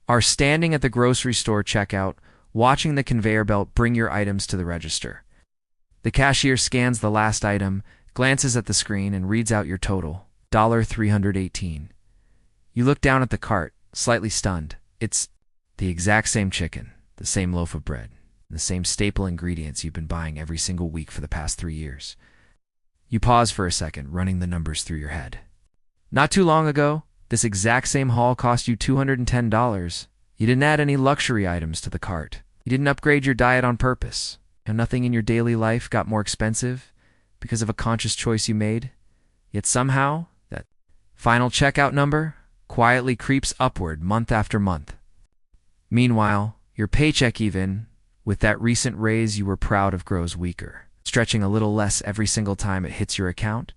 are standing at the grocery store checkout, watching the conveyor belt bring your items to the register. The cashier scans the last item, glances at the screen, and reads out your total, $318. You look down at the cart, slightly stunned. It's the exact same chicken, the same loaf of bread, the same staple ingredients you've been buying every single week for the past 3 years. You pause for a second, running the numbers through your head. Not too long ago, this exact same haul cost you $210. You didn't add any luxury items to the cart. You didn't upgrade your diet on purpose. And nothing in your daily life got more expensive because of a conscious choice you made. Yet somehow, that final checkout number quietly creeps upward month after month. Meanwhile, your paycheck, even with that recent raise you were proud of, grows weaker, stretching a little less every single time it hits your account.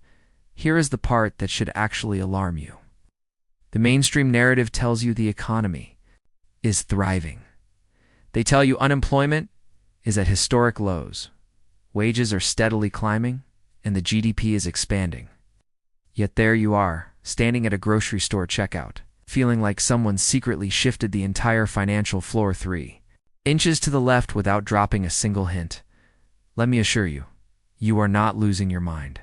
Here is the part that should actually alarm you. The mainstream narrative tells you the economy is thriving. They tell you unemployment is at historic lows, wages are steadily climbing, and the GDP is expanding. Yet there you are, standing at a grocery store checkout, feeling like someone secretly shifted the entire financial floor 3 inches to the left without dropping a single hint. Let me assure you, you are not losing your mind.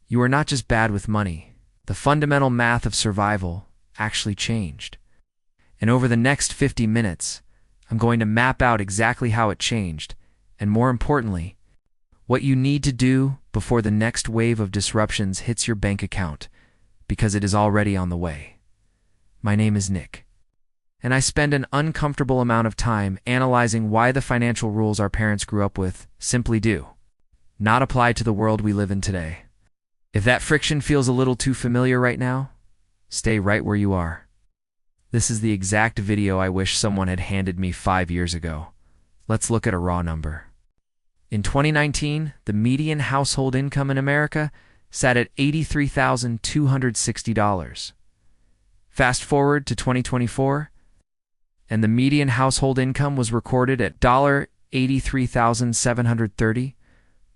You are not just bad with money. The fundamental math of survival actually changed. And over the next 50 minutes, I'm going to map out exactly how it changed, and more importantly, what you need to do before the next wave of disruptions hits your bank account, because it is already on the way. My name is Nick, and I spend an uncomfortable amount of time analyzing why the financial rules our parents grew up with simply do not apply to the world we live in today. If that friction feels a little too familiar right now, stay right where you are. This is the exact video I wish someone had handed me 5 years ago. Let's look at a raw number. In 2019, the median household income in America sat at $83,260. Fast forward to 2024, and the median household income was recorded at $83,730.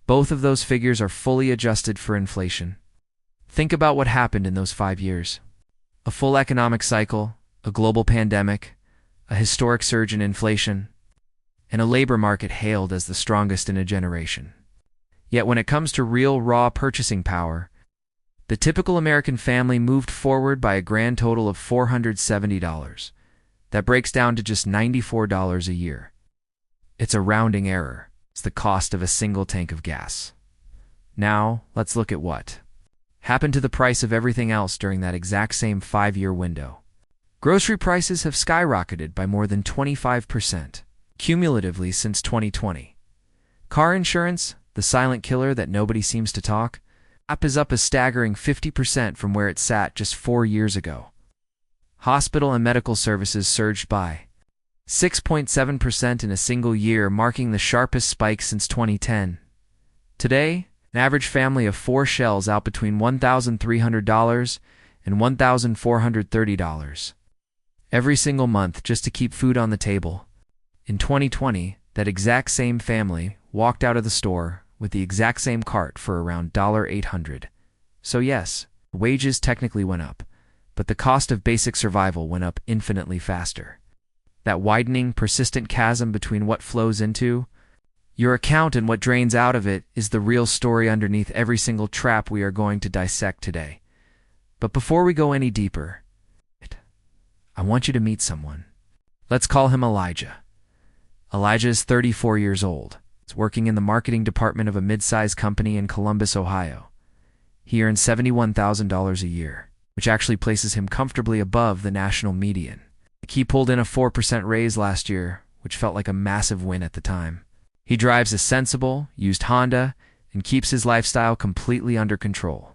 Both of those figures are fully adjusted for inflation. Think about what happened in those 5 years. A full economic cycle, a global pandemic, a historic surge in inflation, and a labor market hailed as the strongest in a generation. Yet when it comes to real raw purchasing power, the typical American family moved forward by a grand total of $470. That breaks down to just $94 a year. It's a rounding error. It's the cost of a single tank of gas. Now, let's look at what happened to the price of everything else during that exact same 5-year window. Grocery prices have skyrocketed by more than 25%, cumulatively since 2020. Car insurance, the silent killer that nobody seems to talk, is up a staggering 50% from where it sat just 4 years ago. Hospital and medical services surged by 6.7% in a single year, marking the sharpest spike since 2010. Today, an average family of 4 shells out between $1,300 and $1,430 every single month just to keep food on the table. In 2020, that exact same family walked out of the store with the exact same cart for around $800. So yes, wages technically went up, but the cost of basic survival went up infinitely faster. That widening, persistent chasm between what flows into your account and what drains out of it is the real story underneath every single trap we are going to dissect today. But before we go any deeper, I want you to meet someone. Let's call him Elijah. Elijah is 34 years old. He's working in the marketing department of a mid-sized company in Columbus, Ohio. He earns $71,000 a year, which actually places him comfortably above the national median. He pulled in a 4% raise last year, which felt like a massive win at the time. He drives a sensible, used Honda and keeps his lifestyle completely under control.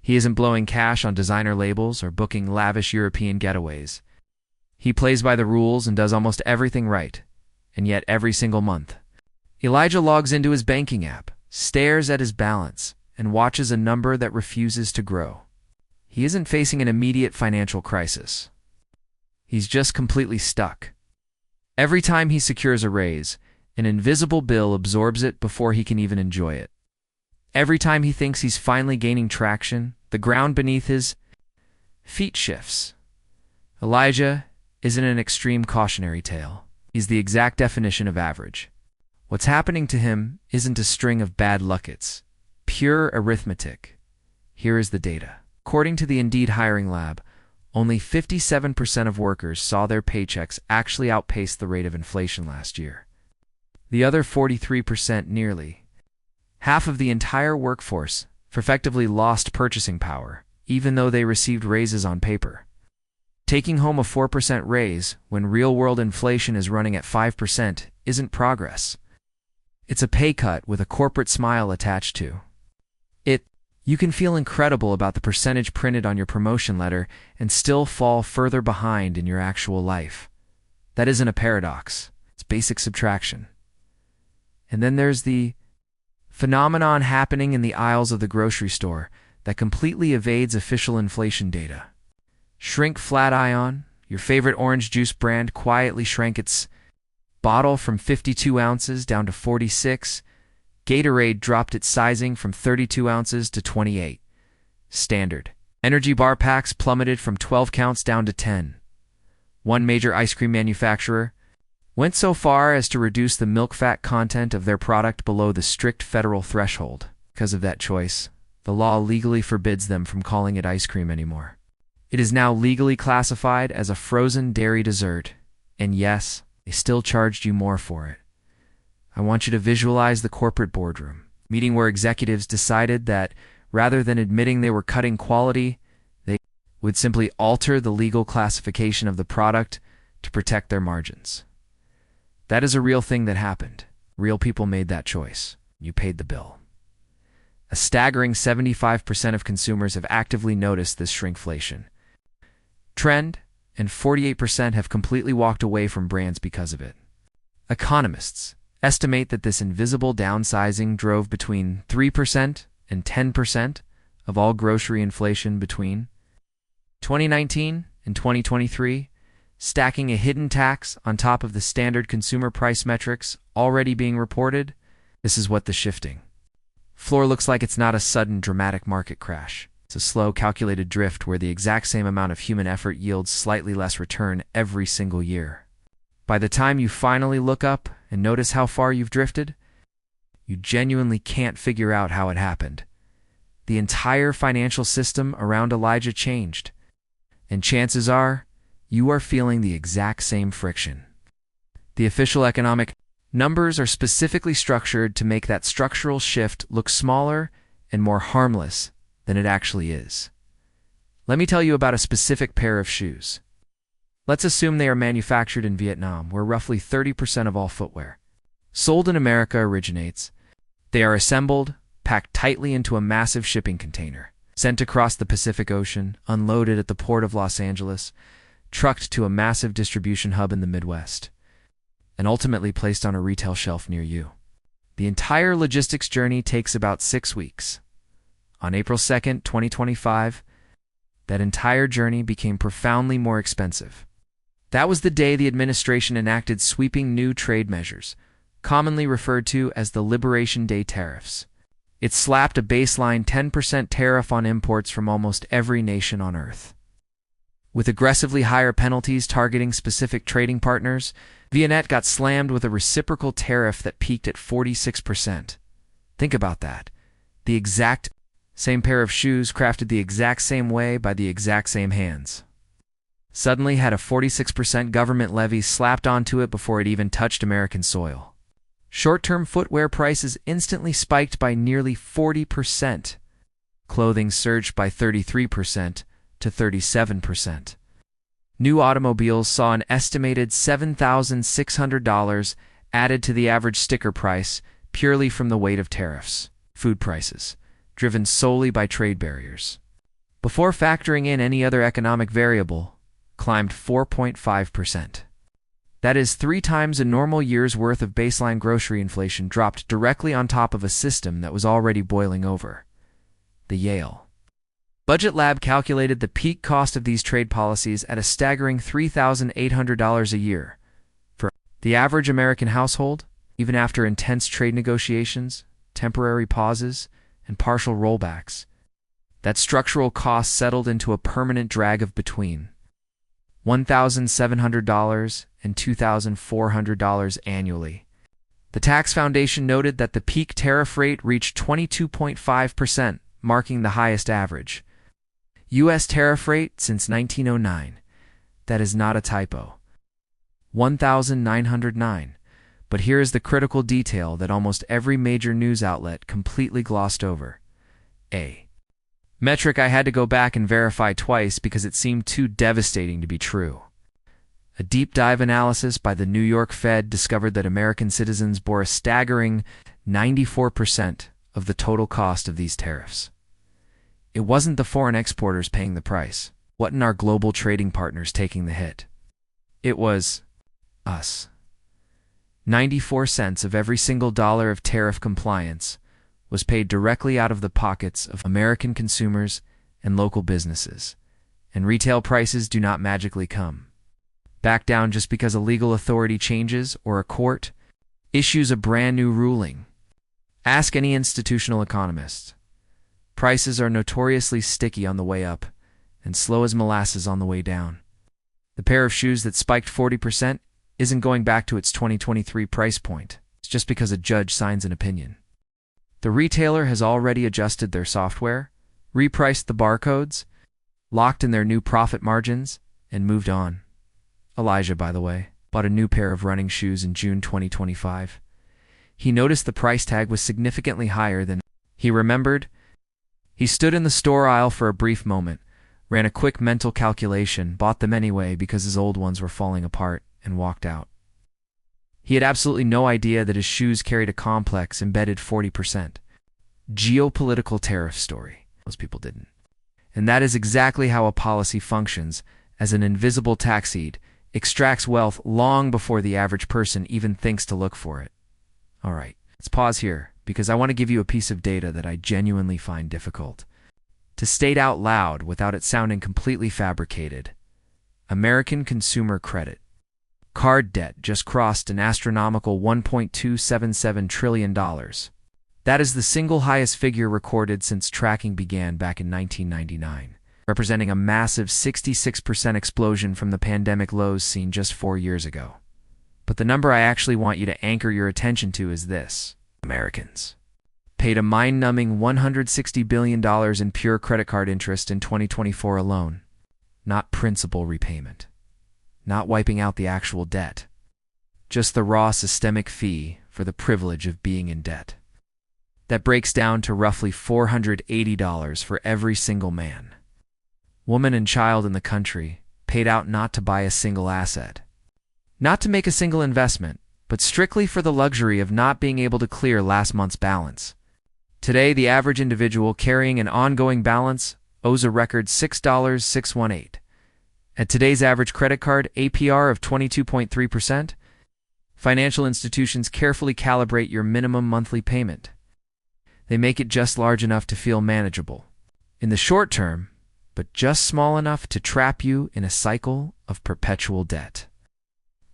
He isn't blowing cash on designer labels or booking lavish European getaways. He plays by the rules and does almost everything right, and yet every single month, Elijah logs into his banking app, stares at his balance, and watches a number that refuses to grow. He isn't facing an immediate financial crisis. He's just completely stuck. Every time he secures a raise, an invisible bill absorbs it before he can even enjoy it. Every time he thinks he's finally gaining traction, the ground beneath his feet shifts. Elijah isn't an extreme cautionary tale. He's the exact definition of average. What's happening to him isn't a string of bad luck, it's pure arithmetic. Here is the data. According to the Indeed Hiring Lab, only 57% of workers saw their paychecks actually outpace the rate of inflation last year. The other 43%, nearly half of the entire workforce, effectively lost purchasing power, even though they received raises on paper. Taking home a 4% raise when real-world inflation is running at 5% isn't progress. It's a pay cut with a corporate smile attached to it. You can feel incredible about the percentage printed on your promotion letter and still fall further behind in your actual life. That isn't a paradox. It's basic subtraction. And then there's the phenomenon happening in the aisles of the grocery store that completely evades official inflation data. Shrinkflation, your favorite orange juice brand, quietly shrank its bottle from 52 ounces down to 46. Gatorade dropped its sizing from 32 ounces to 28. Standard. Energy bar packs plummeted from 12 counts down to 10. One major ice cream manufacturer went so far as to reduce the milk fat content of their product below the strict federal threshold. Because of that choice, the law legally forbids them from calling it ice cream anymore. It is now legally classified as a frozen dairy dessert, and yes, they still charged you more for it. I want you to visualize the corporate boardroom, meeting where executives decided that rather than admitting they were cutting quality, they would simply alter the legal classification of the product to protect their margins. That is a real thing that happened. Real people made that choice. You paid the bill. A staggering 75% of consumers have actively noticed this shrinkflation trend, and 48% have completely walked away from brands because of it. Economists estimate that this invisible downsizing drove between 3% and 10% of all grocery inflation between 2019 and 2023, stacking a hidden tax on top of the standard consumer price metrics already being reported. This is what the shifting floor looks like. It's not a sudden dramatic market crash. It's a slow, calculated drift where the exact same amount of human effort yields slightly less return every single year. By the time you finally look up and notice how far you've drifted, you genuinely can't figure out how it happened. The entire financial system around Elijah changed, and chances are you are feeling the exact same friction. The official economic numbers are specifically structured to make that structural shift look smaller and more harmless than it actually is. Let me tell you about a specific pair of shoes. Let's assume they are manufactured in Vietnam, where roughly 30% of all footwear sold in America originates. They are assembled, packed tightly into a massive shipping container, sent across the Pacific Ocean, unloaded at the port of Los Angeles, trucked to a massive distribution hub in the Midwest, and ultimately placed on a retail shelf near you. The entire logistics journey takes about 6 weeks. On April 2nd, 2025, that entire journey became profoundly more expensive. That was the day the administration enacted sweeping new trade measures, commonly referred to as the Liberation Day tariffs. It slapped a baseline 10% tariff on imports from almost every nation on Earth. With aggressively higher penalties targeting specific trading partners, Vietnam got slammed with a reciprocal tariff that peaked at 46%. Think about that. The exact same pair of shoes crafted the exact same way by the exact same hands suddenly had a 46% government levy slapped onto it before it even touched American soil. Short-term footwear prices instantly spiked by nearly 40%. Clothing surged by 33% to 37%. New automobiles saw an estimated $7,600 added to the average sticker price purely from the weight of tariffs. Food prices, driven solely by trade barriers, before factoring in any other economic variable, climbed 4.5%. That is 3 times a normal year's worth of baseline grocery inflation dropped directly on top of a system that was already boiling over. The Yale Budget Lab calculated the peak cost of these trade policies at a staggering $3,800 a year. For the average American household, even after intense trade negotiations, temporary pauses, and partial rollbacks, that structural cost settled into a permanent drag of between $1,700 and $2,400 annually. The Tax Foundation noted that the peak tariff rate reached 22.5%, marking the highest average U.S. tariff rate since 1909. That is not a typo. 1,909. But here is the critical detail that almost every major news outlet completely glossed over. A metric I had to go back and verify twice because it seemed too devastating to be true. A deep dive analysis by the New York Fed discovered that American citizens bore a staggering 94% of the total cost of these tariffs. It wasn't the foreign exporters paying the price. Wasn't our global trading partners taking the hit. It was us. 94 cents of every single dollar of tariff compliance was paid directly out of the pockets of American consumers and local businesses, and retail prices do not magically come back down just because a legal authority changes or a court issues a brand new ruling. Ask any institutional economist. Prices are notoriously sticky on the way up and slow as molasses on the way down. The pair of shoes that spiked 40% isn't going back to its 2023 price point. It's just because a judge signs an opinion. The retailer has already adjusted their software, repriced the barcodes, locked in their new profit margins, and moved on. Elijah, by the way, bought a new pair of running shoes in June 2025. He noticed the price tag was significantly higher than he remembered. He stood in the store aisle for a brief moment, ran a quick mental calculation, bought them anyway because his old ones were falling apart, and walked out. He had absolutely no idea that his shoes carried a complex embedded 40% geopolitical tariff story. Most people didn't. And that is exactly how a policy functions, as an invisible tax seed extracts wealth long before the average person even thinks to look for it. All right, let's pause here, because I want to give you a piece of data that I genuinely find difficult to state out loud without it sounding completely fabricated. American consumer credit card debt just crossed an astronomical $1.277 trillion. That is the single highest figure recorded since tracking began back in 1999, representing a massive 66% explosion from the pandemic lows seen just 4 years ago. But the number I actually want you to anchor your attention to is this. Americans paid a mind-numbing $160 billion in pure credit card interest in 2024 alone, not principal repayment, not wiping out the actual debt, just the raw systemic fee for the privilege of being in debt. That breaks down to roughly $480 for every single man, woman, and child in the country, paid out not to buy a single asset, not to make a single investment, but strictly for the luxury of not being able to clear last month's balance. Today, the average individual carrying an ongoing balance owes a record $6.618. At today's average credit card APR of 22.3%, financial institutions carefully calibrate your minimum monthly payment. They make it just large enough to feel manageable in the short term, but just small enough to trap you in a cycle of perpetual debt.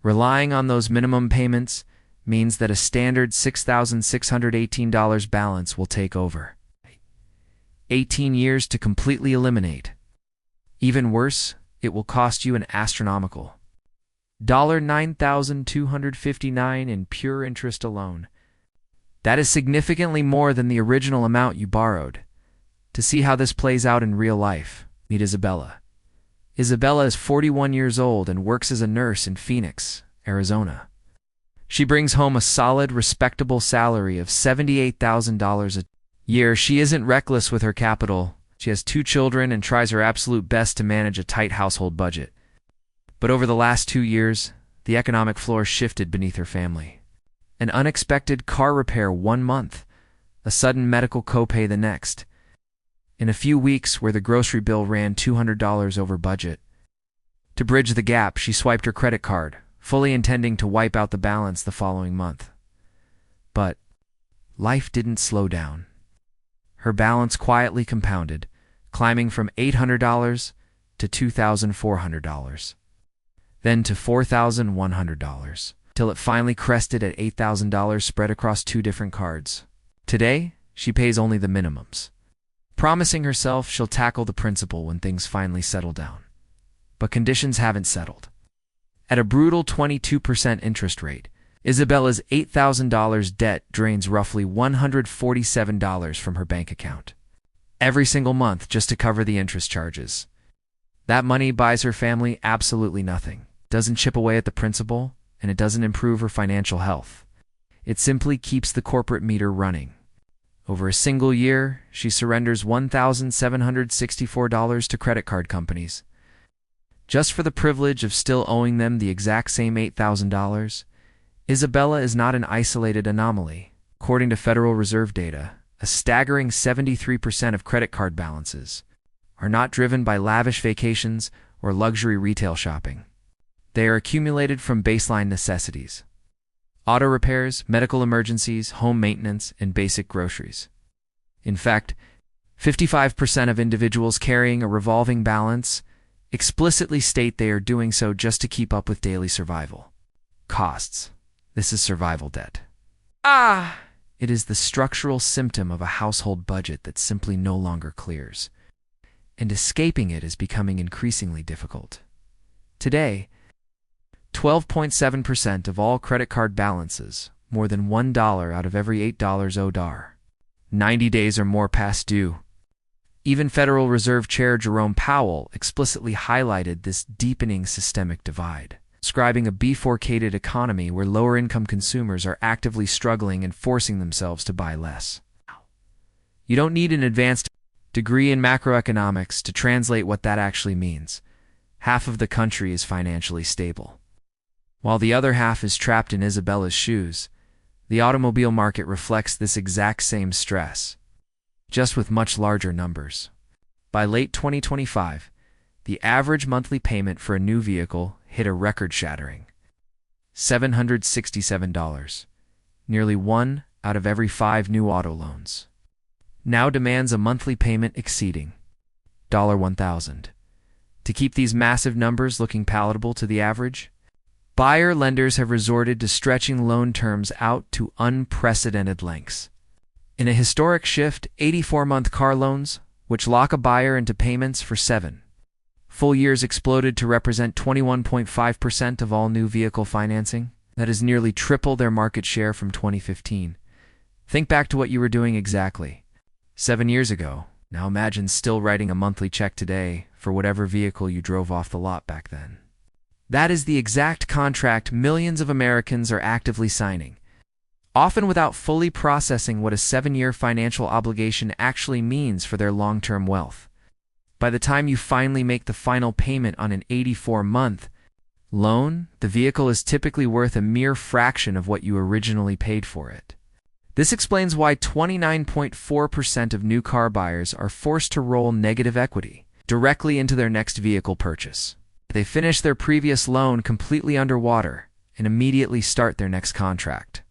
Relying on those minimum payments means that a standard $6,618 balance will take over 18 years to completely eliminate. Even worse, it will cost you an astronomical $9,259 in pure interest alone. That is significantly more than the original amount you borrowed. To see how this plays out in real life, meet Isabella. Isabella is 41 years old and works as a nurse in Phoenix, Arizona. She brings home a solid, respectable salary of $78,000 a year. She isn't reckless with her capital. She has 2 children and tries her absolute best to manage a tight household budget. But over the last 2 years, the economic floor shifted beneath her family. An unexpected car repair 1 month, a sudden medical copay the next. In a few weeks, where the grocery bill ran $200 over budget. To bridge the gap, she swiped her credit card, fully intending to wipe out the balance the following month. But life didn't slow down. Her balance quietly compounded, climbing from $800 to $2,400, then to $4,100, till it finally crested at $8,000 spread across 2 different cards. Today, she pays only the minimums, promising herself she'll tackle the principal when things finally settle down. but conditions haven't settled. At a brutal 22% interest rate, Isabella's $8,000 debt drains roughly $147 from her bank account every single month just to cover the interest charges. That money buys her family absolutely nothing, doesn't chip away at the principal, and it doesn't improve her financial health. It simply keeps the corporate meter running. Over a single year, she surrenders $1,764 to credit card companies, just for the privilege of still owing them the exact same $8,000. Isabella is not an isolated anomaly. According to Federal Reserve data, a staggering 73% of credit card balances are not driven by lavish vacations or luxury retail shopping. They are accumulated from baseline necessities: auto repairs, medical emergencies, home maintenance, and basic groceries. In fact, 55% of individuals carrying a revolving balance explicitly state they are doing so just to keep up with daily survival costs. This is survival debt. It is the structural symptom of a household budget that simply no longer clears, and escaping it is becoming increasingly difficult. Today, 12.7% of all credit card balances, more than $1 out of every $8 owed, are 90 days or more past due. Even Federal Reserve Chair Jerome Powell explicitly highlighted this deepening systemic divide, describing a bifurcated economy where lower-income consumers are actively struggling and forcing themselves to buy less. You don't need an advanced degree in macroeconomics to translate what that actually means. Half of the country is financially stable, while the other half is trapped in Isabella's shoes. The automobile market reflects this exact same stress, just with much larger numbers. By late 2025, the average monthly payment for a new vehicle hit a record-shattering $767. Nearly 1 out of every 5 new auto loans now demands a monthly payment exceeding $1,000. To keep these massive numbers looking palatable to the average, buyer lenders have resorted to stretching loan terms out to unprecedented lengths. In a historic shift, 84-month car loans, which lock a buyer into payments for 7 full years, exploded to represent 21.5% of all new vehicle financing. That is nearly triple their market share from 2015. Think back to what you were doing exactly 7 years ago. Now imagine still writing a monthly check today for whatever vehicle you drove off the lot back then. That is the exact contract millions of Americans are actively signing, often without fully processing what a 7-year financial obligation actually means for their long-term wealth. By the time you finally make the final payment on an 84-month loan, the vehicle is typically worth a mere fraction of what you originally paid for it. This explains why 29.4% of new car buyers are forced to roll negative equity directly into their next vehicle purchase. They finish their previous loan completely underwater and immediately start their next contract.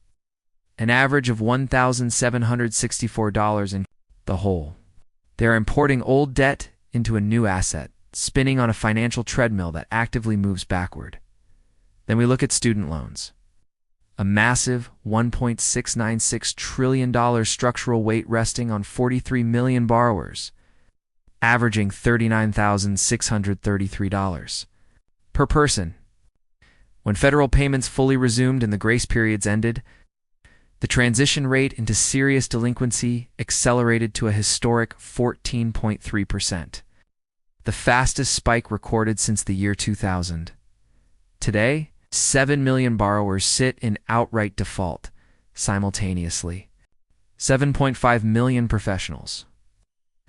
An average of $1,764 in the hole. They are importing old debt into a new asset, spinning on a financial treadmill that actively moves backward. Then we look at student loans. A massive $1.696 trillion structural weight resting on 43 million borrowers, averaging $39,633 per person. When federal payments fully resumed and the grace periods ended, the transition rate into serious delinquency accelerated to a historic 14.3%, the fastest spike recorded since the year 2000. Today, 7 million borrowers sit in outright default simultaneously. 7.5 million professionals,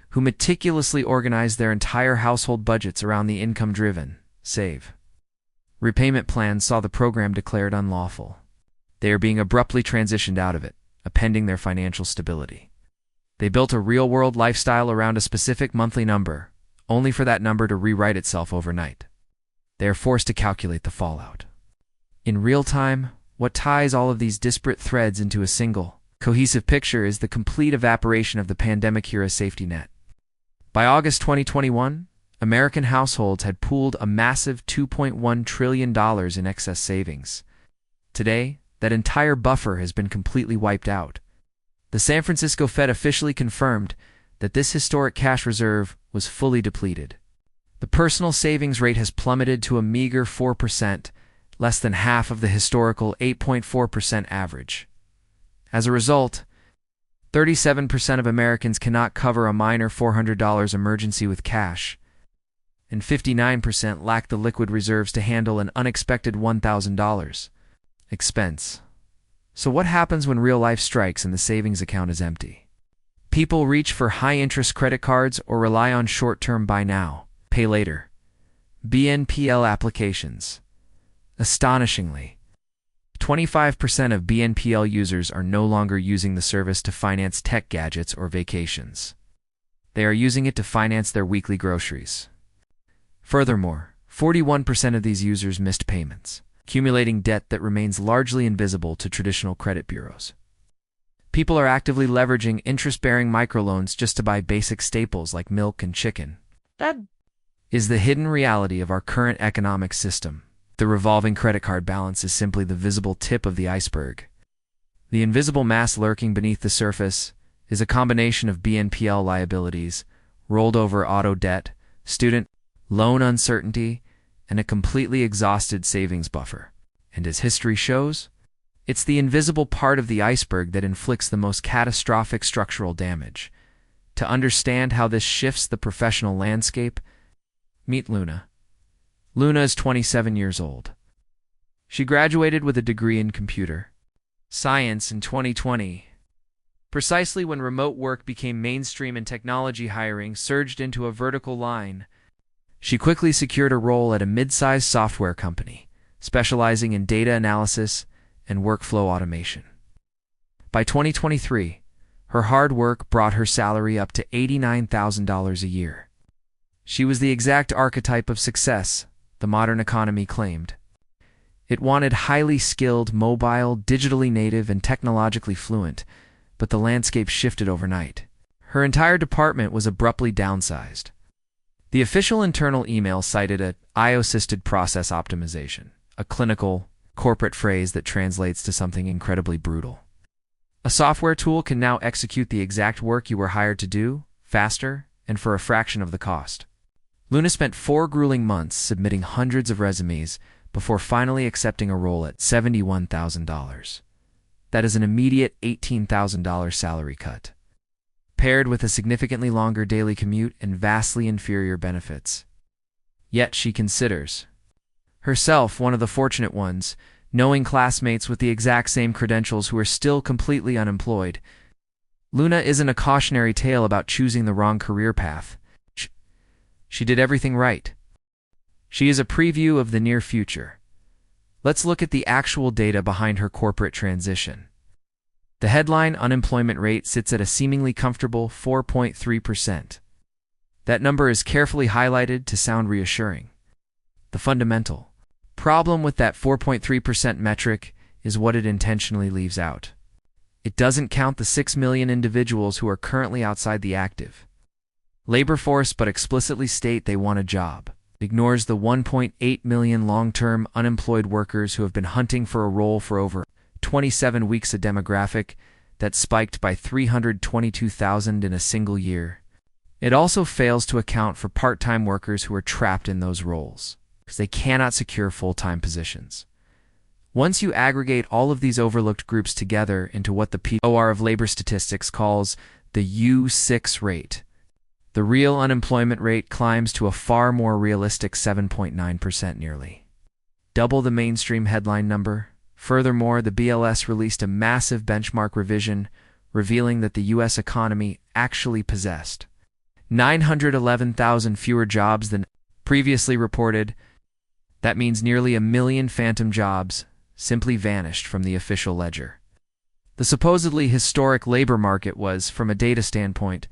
who meticulously organize their entire household budgets around the income-driven save repayment plan, saw the program declared unlawful. They are being abruptly transitioned out of it, appending their financial stability. They built a real-world lifestyle around a specific monthly number, only for that number to rewrite itself overnight. They are forced to calculate the fallout in real time. What ties all of these disparate threads into a single, cohesive picture is the complete evaporation of the pandemic-era safety net. By August 2021, American households had pooled a massive $2.1 trillion in excess savings. Today, that entire buffer has been completely wiped out. The San Francisco Fed officially confirmed that this historic cash reserve was fully depleted. The personal savings rate has plummeted to a meager 4%, less than half of the historical 8.4% average. As a result, 37% of Americans cannot cover a minor $400 emergency with cash, and 59% lack the liquid reserves to handle an unexpected $1,000 expense. So what happens when real life strikes and the savings account is empty? People reach for high-interest credit cards or rely on short-term buy now, pay later BNPL applications. Astonishingly, 25% of BNPL users are no longer using the service to finance tech gadgets or vacations. They are using it to finance their weekly groceries. Furthermore, 41% of these users missed payments, accumulating debt that remains largely invisible to traditional credit bureaus. People are actively leveraging interest-bearing microloans just to buy basic staples like milk and chicken. That is the hidden reality of our current economic system. The revolving credit card balance is simply the visible tip of the iceberg. The invisible mass lurking beneath the surface is a combination of BNPL liabilities, rolled over auto debt, student loan uncertainty, and a completely exhausted savings buffer. And as history shows, it's the invisible part of the iceberg that inflicts the most catastrophic structural damage. To understand how this shifts the professional landscape, meet Luna. Luna is 27 years old. She graduated with a degree in computer science in 2020, precisely when remote work became mainstream and technology hiring surged into a vertical line. She quickly secured a role at a mid-sized software company, specializing in data analysis and workflow automation. By 2023, her hard work brought her salary up to $89,000 a year. She was the exact archetype of success the modern economy claimed. It wanted highly skilled, mobile, digitally native, and technologically fluent, but the landscape shifted overnight. Her entire department was abruptly downsized. The official internal email cited a AI-assisted process optimization, a clinical, corporate phrase that translates to something incredibly brutal. A software tool can now execute the exact work you were hired to do, faster, and for a fraction of the cost. Luna spent 4 grueling months submitting hundreds of resumes before finally accepting a role at $71,000. That is an immediate $18,000 salary cut, paired with a significantly longer daily commute and vastly inferior benefits. Yet she considers herself one of the fortunate ones, knowing classmates with the exact same credentials who are still completely unemployed. Luna isn't a cautionary tale about choosing the wrong career path. She did everything right. She is a preview of the near future. Let's look at the actual data behind her corporate transition. The headline unemployment rate sits at a seemingly comfortable 4.3%. That number is carefully highlighted to sound reassuring. The fundamental problem with that 4.3% metric is what it intentionally leaves out. It doesn't count the 6 million individuals who are currently outside the active labor force but explicitly state they want a job. It ignores the 1.8 million long-term unemployed workers who have been hunting for a role for over 27 weeks, a demographic that spiked by 322,000 in a single year. It also fails to account for part-time workers who are trapped in those roles because they cannot secure full-time positions. Once you aggregate all of these overlooked groups together into what the POR of labor statistics calls the U6 rate, the real unemployment rate climbs to a far more realistic 7.9%, nearly double the mainstream headline number. Furthermore, the BLS released a massive benchmark revision, revealing that the U.S. economy actually possessed 911,000 fewer jobs than previously reported. That means nearly 1 million phantom jobs simply vanished from the official ledger. The supposedly historic labor market was, from a data standpoint,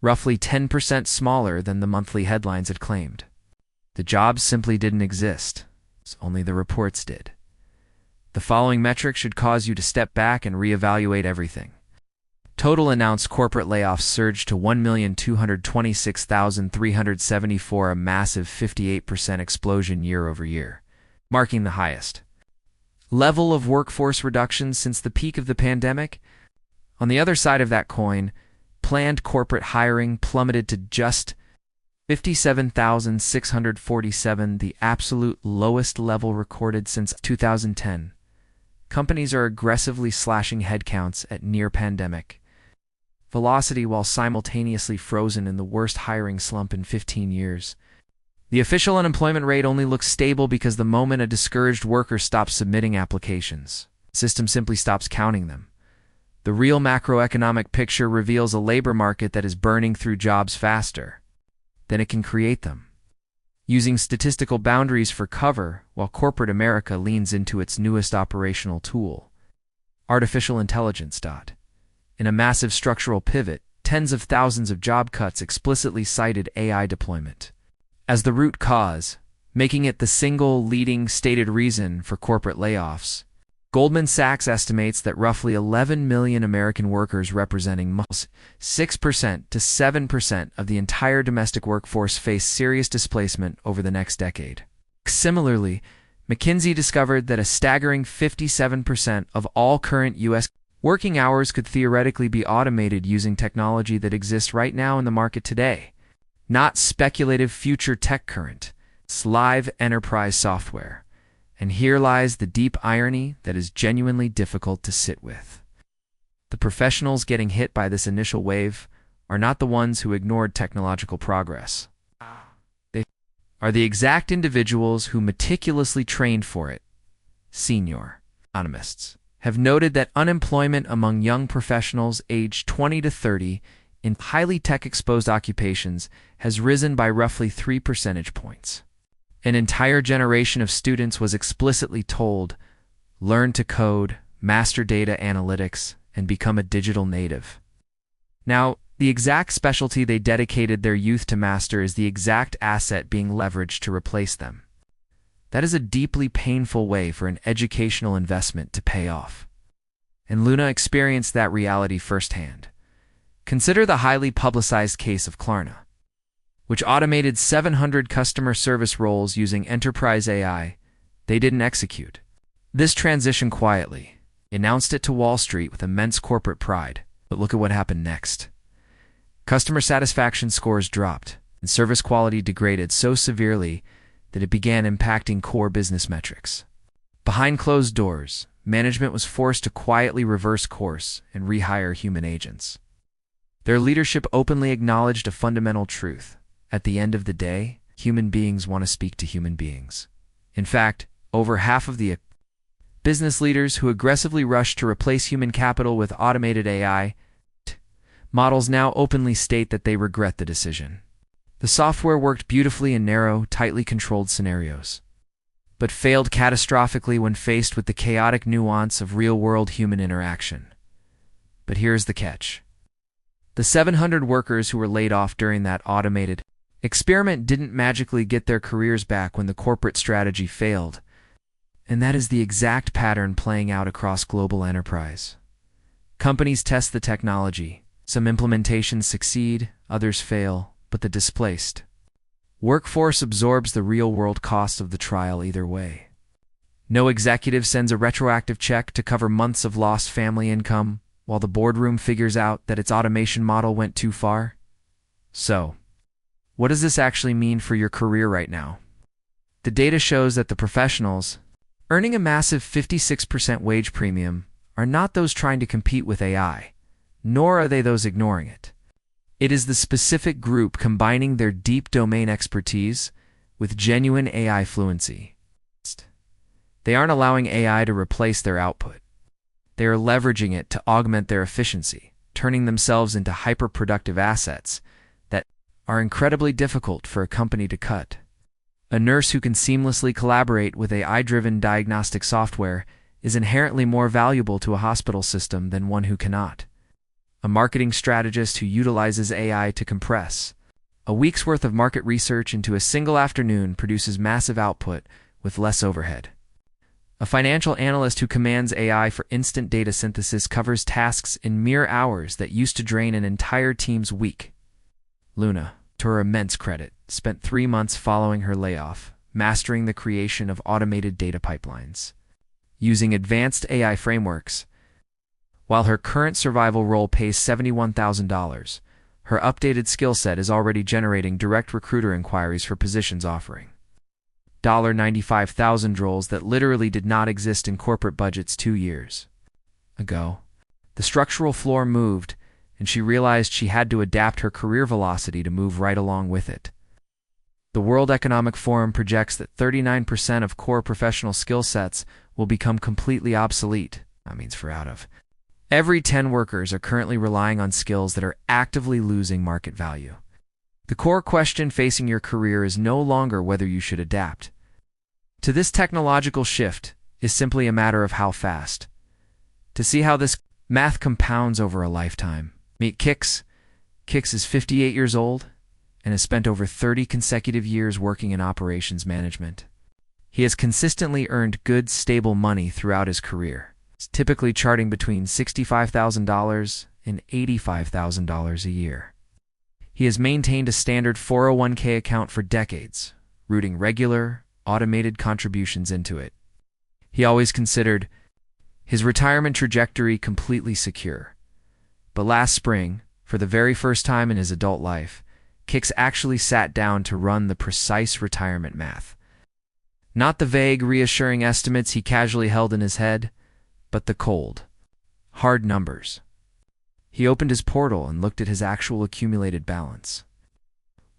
roughly 10% smaller than the monthly headlines had claimed. The jobs simply didn't exist, only the reports did. The following metric should cause you to step back and reevaluate everything. Total announced corporate layoffs surged to 1,226,374, a massive 58% explosion year over year, marking the highest level of workforce reductions since the peak of the pandemic. On the other side of that coin, planned corporate hiring plummeted to just 57,647, the absolute lowest level recorded since 2010. Companies are aggressively slashing headcounts at near-pandemic velocity while simultaneously frozen in the worst hiring slump in 15 years. The official unemployment rate only looks stable because the moment a discouraged worker stops submitting applications, the system simply stops counting them. The real macroeconomic picture reveals a labor market that is burning through jobs faster than it can create them, using statistical boundaries for cover while corporate America leans into its newest operational tool, artificial intelligence. In a massive structural pivot, tens of thousands of job cuts explicitly cited AI deployment as the root cause, making it the single leading stated reason for corporate layoffs. Goldman Sachs estimates that roughly 11 million American workers, representing 6% to 7% of the entire domestic workforce, face serious displacement over the next decade. Similarly, McKinsey discovered that a staggering 57% of all current U.S. working hours could theoretically be automated using technology that exists right now in the market today. Not speculative future tech current, it's live enterprise software. And here lies the deep irony that is genuinely difficult to sit with. The professionals getting hit by this initial wave are not the ones who ignored technological progress. They are the exact individuals who meticulously trained for it. Senior economists have noted that unemployment among young professionals aged 20 to 30 in highly tech-exposed occupations has risen by roughly 3 percentage points. An entire generation of students was explicitly told, learn to code, master data analytics, and become a digital native. Now, the exact specialty they dedicated their youth to master is the exact asset being leveraged to replace them. That is a deeply painful way for an educational investment to pay off. And Luna experienced that reality firsthand. Consider the highly publicized case of Klarna, which automated 700 customer service roles using enterprise AI they didn't execute. This transition quietly announced it to Wall Street with immense corporate pride. But look at what happened next. Customer satisfaction scores dropped, and service quality degraded so severely that it began impacting core business metrics. Behind closed doors, management was forced to quietly reverse course and rehire human agents. Their leadership openly acknowledged a fundamental truth. At the end of the day, human beings want to speak to human beings. In fact, over half of the business leaders who aggressively rushed to replace human capital with automated AI models now openly state that they regret the decision. The software worked beautifully in narrow, tightly controlled scenarios, but failed catastrophically when faced with the chaotic nuance of real-world human interaction. But here's the catch. The 700 workers who were laid off during that automated experiment didn't magically get their careers back when the corporate strategy failed. And that is the exact pattern playing out across global enterprise. Companies test the technology. Some implementations succeed, others fail, but the displaced workforce absorbs the real-world cost of the trial either way. No executive sends a retroactive check to cover months of lost family income, while the boardroom figures out that its automation model went too far. So, what does this actually mean for your career right now? The data shows that the professionals earning a massive 56% wage premium are not those trying to compete with AI, nor are they those ignoring it. It is the specific group combining their deep domain expertise with genuine AI fluency. They aren't allowing AI to replace their output. They are leveraging it to augment their efficiency, turning themselves into hyper-productive assets that are incredibly difficult for a company to cut. A nurse who can seamlessly collaborate with AI-driven diagnostic software is inherently more valuable to a hospital system than one who cannot. A marketing strategist who utilizes AI to compress a week's worth of market research into a single afternoon produces massive output with less overhead. A financial analyst who commands AI for instant data synthesis covers tasks in mere hours that used to drain an entire team's week. Luna, to her immense credit, spent 3 months following her layoff, mastering the creation of automated data pipelines. Using advanced AI frameworks, while her current survival role pays $71,000, her updated skill set is already generating direct recruiter inquiries for positions offering $95,000 roles that literally did not exist in corporate budgets 2 years ago. The structural floor moved, and she realized she had to adapt her career velocity to move right along with it. The World Economic Forum projects that 39% of core professional skill sets will become completely obsolete. That means for out of every 10 workers are currently relying on skills that are actively losing market value. The core question facing your career is no longer whether you should adapt to this technological shift is simply a matter of how fast. To see how this math compounds over a lifetime, meet Kix. Kix is 58 years old and has spent over 30 consecutive years working in operations management. He has consistently earned good, stable money throughout his career, typically charting between $65,000 and $85,000 a year. He has maintained a standard 401k account for decades, routing regular, automated contributions into it. He always considered his retirement trajectory completely secure. But last spring, for the very first time in his adult life, Kix actually sat down to run the precise retirement math. Not the vague, reassuring estimates he casually held in his head, but the cold, hard numbers. He opened his portal and looked at his actual accumulated balance.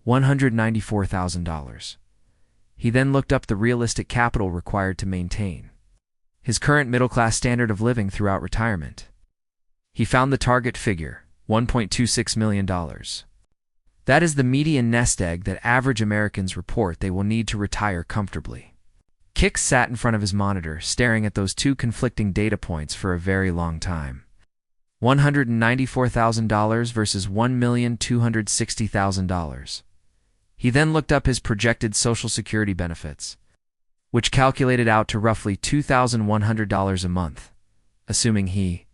$194,000. He then looked up the realistic capital required to maintain his current middle-class standard of living throughout retirement. He found the target figure, $1.26 million. That is the median nest egg that average Americans report they will need to retire comfortably. Kix sat in front of his monitor, staring at those two conflicting data points for a very long time. $194,000 versus $1,260,000. He then looked up his projected Social Security benefits, which calculated out to roughly $2,100 a month, assuming he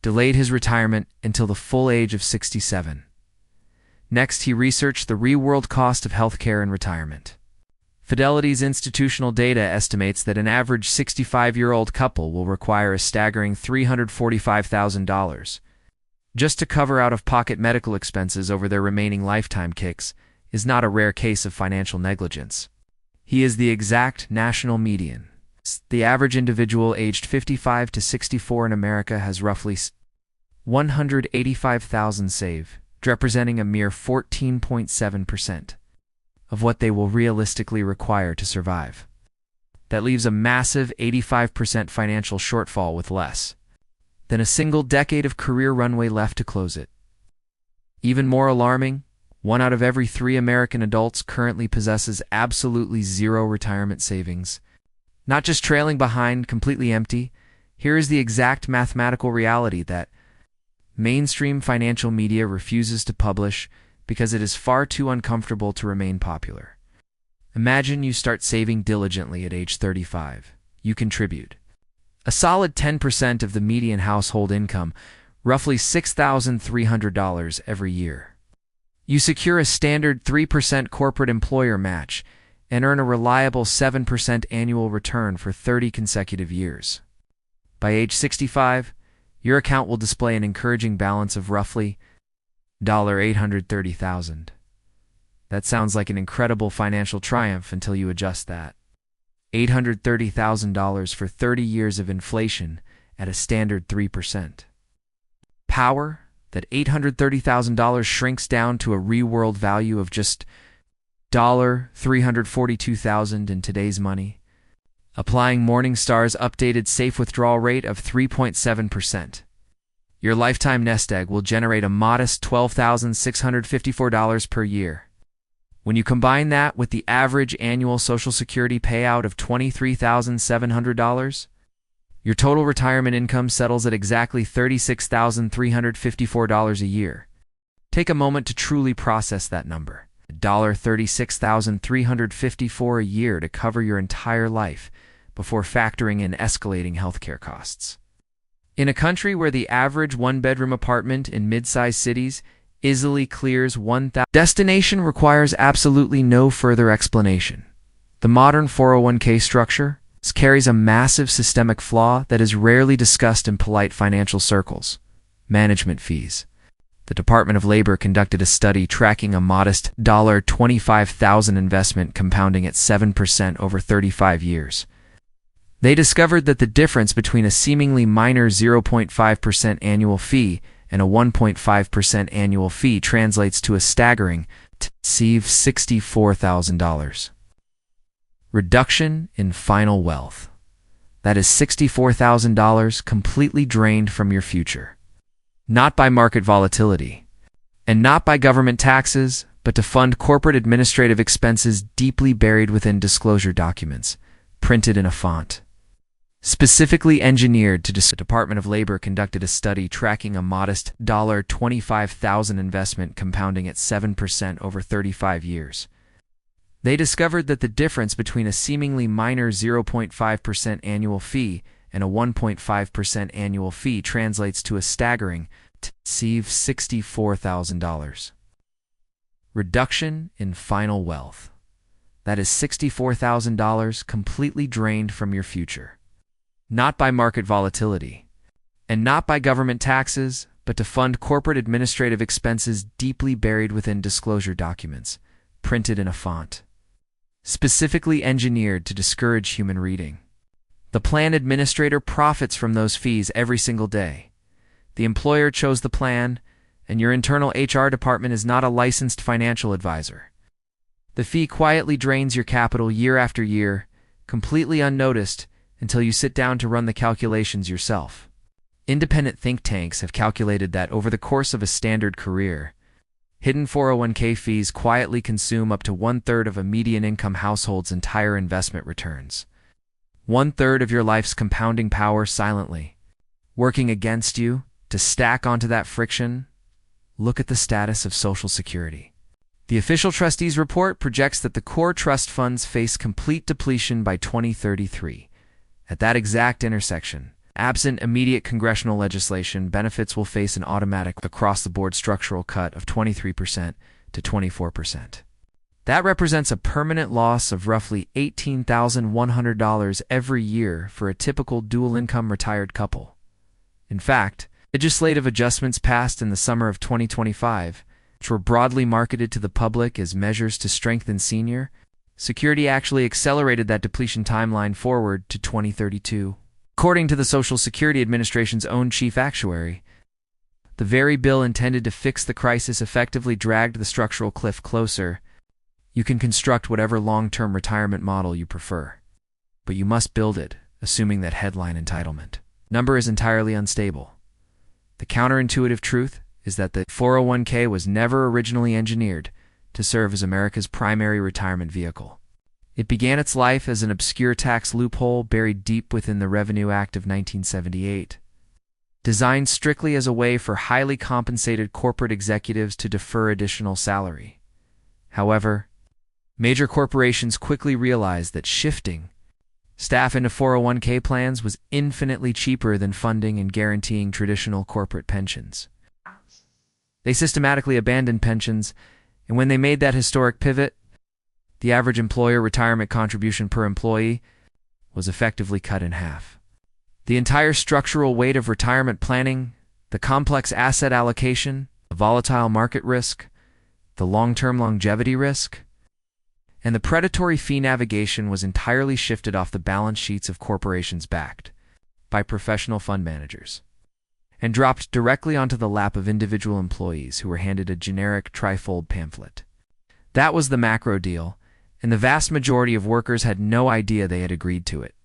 delayed his retirement until the full age of 67. Next, he researched the real-world cost of healthcare in retirement. Fidelity's institutional data estimates that an average 65-year-old couple will require a staggering $345,000 just to cover out-of-pocket medical expenses over their remaining lifetime. Kix is not a rare case of financial negligence. He is the exact national median. The average individual aged 55 to 64 in America has roughly $185,000 saved, representing a mere 14.7% of what they will realistically require to survive. That leaves a massive 85% financial shortfall with less than a single decade of career runway left to close it. Even more alarming, 1 out of every 3 American adults currently possesses absolutely zero retirement savings. Not just trailing behind, completely empty. Here is the exact mathematical reality that mainstream financial media refuses to publish because it is far too uncomfortable to remain popular. Imagine you start saving diligently at age 35. You contribute a solid 10% of the median household income, roughly $6,300 every year. You secure a standard 3% corporate employer match and earn a reliable 7% annual return for 30 consecutive years. By age 65, your account will display an encouraging balance of roughly $830,000. That sounds like an incredible financial triumph until you adjust that. $830,000 for 30 years of inflation at a standard 3%. Power? That $830,000 shrinks down to a real-world value of just $342,000 in today's money, applying Morningstar's updated safe withdrawal rate of 3.7%. Your lifetime nest egg will generate a modest $12,654 per year. When you combine that with the average annual Social Security payout of $23,700, your total retirement income settles at exactly $36,354 a year. Take a moment to truly process that number. $36,354 a year to cover your entire life before factoring in escalating healthcare costs. In a country where the average one-bedroom apartment in mid-sized cities easily clears $1,000, destination requires absolutely no further explanation. The modern 401k structure carries a massive systemic flaw that is rarely discussed in polite financial circles: management fees. the Department of Labor conducted a study tracking a modest $25,000 investment compounding at 7% over 35 years. They discovered that the difference between a seemingly minor 0.5% annual fee and a 1.5% annual fee translates to a staggering $64,000. Reduction in final wealth. That is $64,000 completely drained from your future. Not by market volatility, and not by government taxes, but to fund corporate administrative expenses deeply buried within disclosure documents, printed in a font specifically engineered to the Department of Labor conducted a study tracking a modest $25,000 investment compounding at 7% over 35 years. They discovered that the difference between a seemingly minor 0.5% annual fee and a 1.5% annual fee translates to a staggering $64,000. Reduction in final wealth. That is $64,000 completely drained from your future. Not by market volatility, and not by government taxes, but to fund corporate administrative expenses deeply buried within disclosure documents, printed in a font specifically engineered to discourage human reading. The plan administrator profits from those fees every single day. The employer chose the plan, and your internal HR department is not a licensed financial advisor. The fee quietly drains your capital year after year, completely unnoticed, until you sit down to run the calculations yourself. Independent think tanks have calculated that over the course of a standard career, hidden 401k fees quietly consume up to 1/3 of a median income household's entire investment returns. 1/3 of your life's compounding power silently, working against you to stack onto that friction. Look at the status of Social Security. The official trustees report projects that the core trust funds face complete depletion by 2033. At that exact intersection, absent immediate congressional legislation, benefits will face an automatic across-the-board structural cut of 23% to 24%. That represents a permanent loss of roughly $18,100 every year for a typical dual-income retired couple. In fact, legislative adjustments passed in the summer of 2025, which were broadly marketed to the public as measures to strengthen senior security, actually accelerated that depletion timeline forward to 2032. According to the Social Security Administration's own chief actuary, the very bill intended to fix the crisis effectively dragged the structural cliff closer. You can construct whatever long-term retirement model you prefer, but you must build it, assuming that headline entitlement number is entirely unstable. The counterintuitive truth is that the 401k was never originally engineered to serve as America's primary retirement vehicle. It began its life as an obscure tax loophole buried deep within the Revenue Act of 1978, designed strictly as a way for highly compensated corporate executives to defer additional salary. However, major corporations quickly realized that shifting staff into 401k plans was infinitely cheaper than funding and guaranteeing traditional corporate pensions. They systematically abandoned pensions, and when they made that historic pivot, the average employer retirement contribution per employee was effectively cut in half. The entire structural weight of retirement planning, the complex asset allocation, the volatile market risk, the long-term longevity risk, and the predatory fee navigation was entirely shifted off the balance sheets of corporations backed by professional fund managers and dropped directly onto the lap of individual employees who were handed a generic trifold pamphlet. That was the macro deal, and the vast majority of workers had no idea they had agreed to it.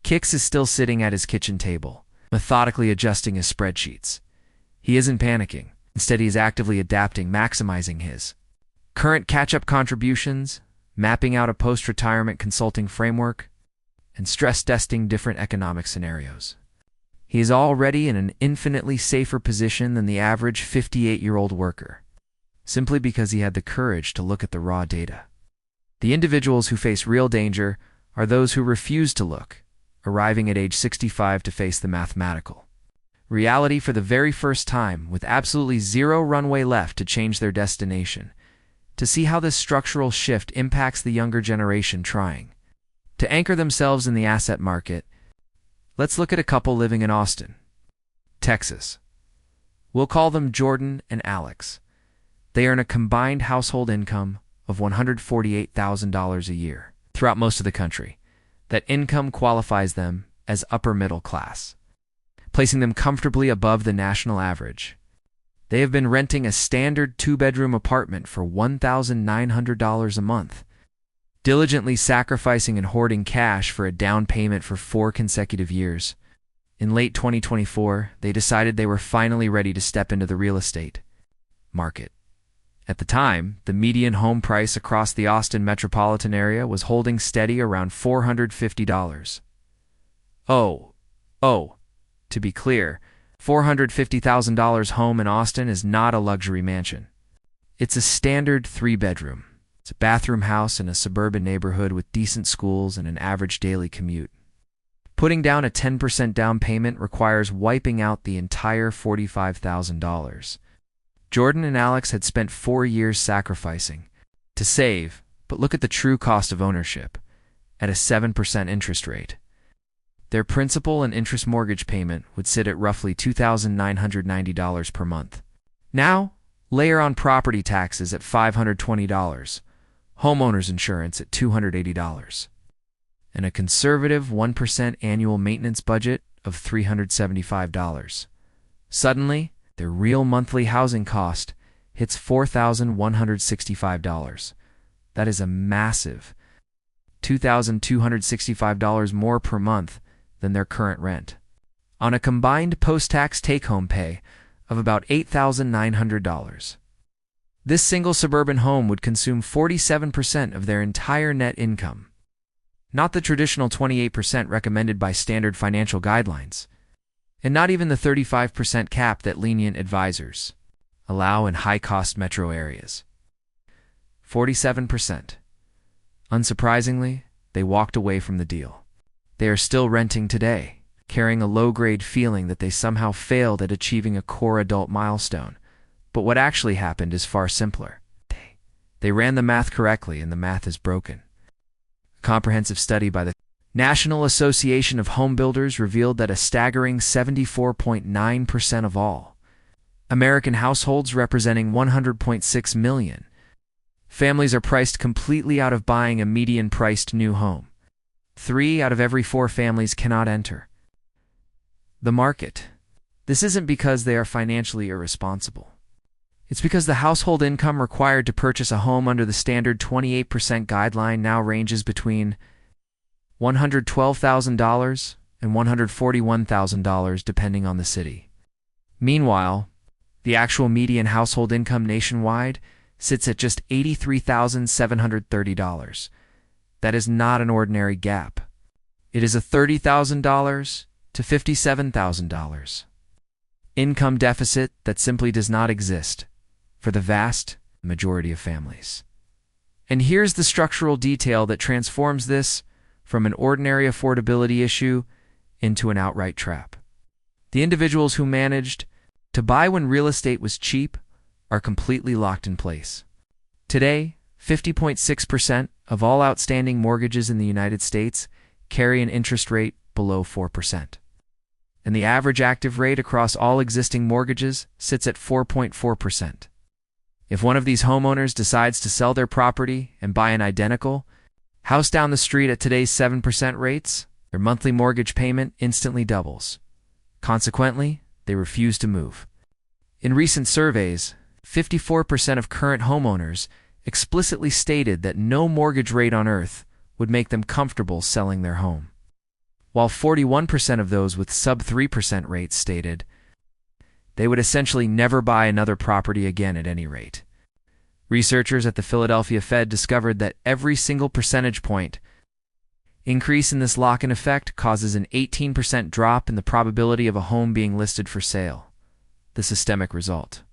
Kix is still sitting at his kitchen table, methodically adjusting his spreadsheets. He isn't panicking. Instead, he is actively adapting, maximizing his current catch-up contributions, mapping out a post-retirement consulting framework, and stress-testing different economic scenarios. He is already in an infinitely safer position than the average 58-year-old worker, simply because he had the courage to look at the raw data. The individuals who face real danger are those who refuse to look, arriving at age 65 to face the mathematical reality for the very first time, with absolutely zero runway left to change their destination, to see how this structural shift impacts the younger generation trying to anchor themselves in the asset market. Let's look at a couple living in Austin, Texas. We'll call them Jordan and Alex. They earn a combined household income of $148,000 a year throughout most of the country. That income qualifies them as upper middle class, placing them comfortably above the national average. They have been renting a standard two-bedroom apartment for $1,900 a month, diligently sacrificing and hoarding cash for a down payment for 4 consecutive years. In late 2024, they decided they were finally ready to step into the real estate market. At the time, the median home price across the Austin metropolitan area was holding steady around $450. To be clear, $450,000 home in Austin is not a luxury mansion. It's a standard 3-bedroom. It's a bathroom house in a suburban neighborhood with decent schools and an average daily commute. Putting down a 10% down payment requires wiping out the entire $45,000. Jordan and Alex had spent 4 years sacrificing to save, but look at the true cost of ownership at a 7% interest rate. Their principal and interest mortgage payment would sit at roughly $2,990 per month. Now, layer on property taxes at $520, homeowners insurance at $280, and a conservative 1% annual maintenance budget of $375. Suddenly, their real monthly housing cost hits $4,165. That is a massive $2,265 more per month than their current rent, on a combined post-tax take-home pay of about $8,900. This single suburban home would consume 47% of their entire net income, not the traditional 28% recommended by standard financial guidelines, and not even the 35% cap that lenient advisors allow in high-cost metro areas. 47%. Unsurprisingly, they walked away from the deal. They are still renting today, carrying a low-grade feeling that they somehow failed at achieving a core adult milestone. But what actually happened is far simpler. They ran the math correctly, and the math is broken. A comprehensive study by the National Association of Home Builders revealed that a staggering 74.9% of all American households, representing 100.6 million families, are priced completely out of buying a median-priced new home. 3 out of every 4 families cannot enter the market. This isn't because they are financially irresponsible. It's because the household income required to purchase a home under the standard 28% guideline now ranges between $112,000 and $141,000 depending on the city. Meanwhile, the actual median household income nationwide sits at just $83,730. That is not an ordinary gap. It is a $30,000 to $57,000 income deficit that simply does not exist for the vast majority of families. And here's the structural detail that transforms this from an ordinary affordability issue into an outright trap. The individuals who managed to buy when real estate was cheap are completely locked in place. Today, 50.6% of all outstanding mortgages in the United States carry an interest rate below 4%. And the average active rate across all existing mortgages sits at 4.4%. If one of these homeowners decides to sell their property and buy an identical house down the street at today's 7% rates, their monthly mortgage payment instantly doubles. Consequently, they refuse to move. In recent surveys, 54% of current homeowners explicitly stated that no mortgage rate on earth would make them comfortable selling their home, while 41% of those with sub-3% rates stated they would essentially never buy another property again at any rate. Researchers at the Philadelphia Fed discovered that every single percentage point increase in this lock-in effect causes an 18% drop in the probability of a home being listed for sale. The systemic result: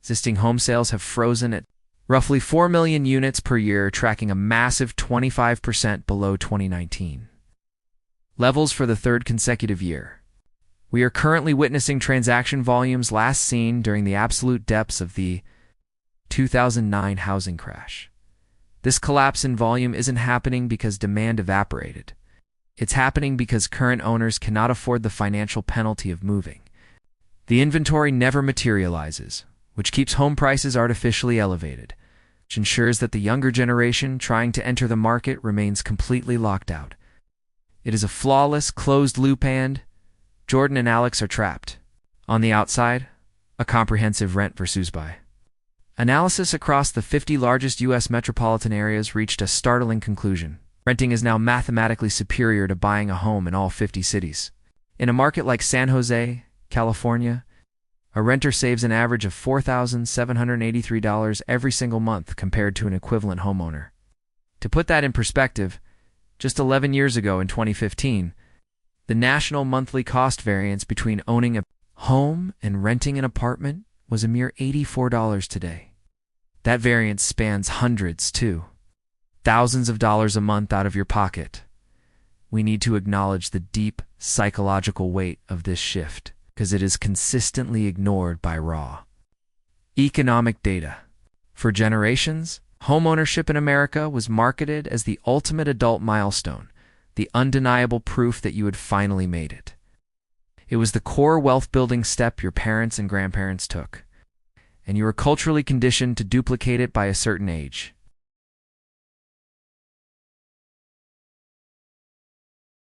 existing home sales have frozen at roughly 4 million units per year, tracking a massive 25% below 2019 levels for the 3rd consecutive year. We are currently witnessing transaction volumes last seen during the absolute depths of the 2009 housing crash. This collapse in volume isn't happening because demand evaporated. It's happening because current owners cannot afford the financial penalty of moving. The inventory never materializes, which keeps home prices artificially elevated, which ensures that the younger generation trying to enter the market remains completely locked out. It is a flawless, closed loop and Jordan and Alex are trapped. On the outside, a comprehensive rent versus buy analysis across the 50 largest U.S. metropolitan areas reached a startling conclusion. Renting is now mathematically superior to buying a home in all 50 cities. In a market like San Jose, California, a renter saves an average of $4,783 every single month compared to an equivalent homeowner. To put that in perspective, just 11 years ago in 2015, the national monthly cost variance between owning a home and renting an apartment was a mere $84 today. That variance spans hundreds, too. Thousands of dollars a month out of your pocket. We need to acknowledge the deep psychological weight of this shift, because it is consistently ignored by raw economic data. For generations, homeownership in America was marketed as the ultimate adult milestone, the undeniable proof that you had finally made it. It was the core wealth-building step your parents and grandparents took, and you were culturally conditioned to duplicate it by a certain age.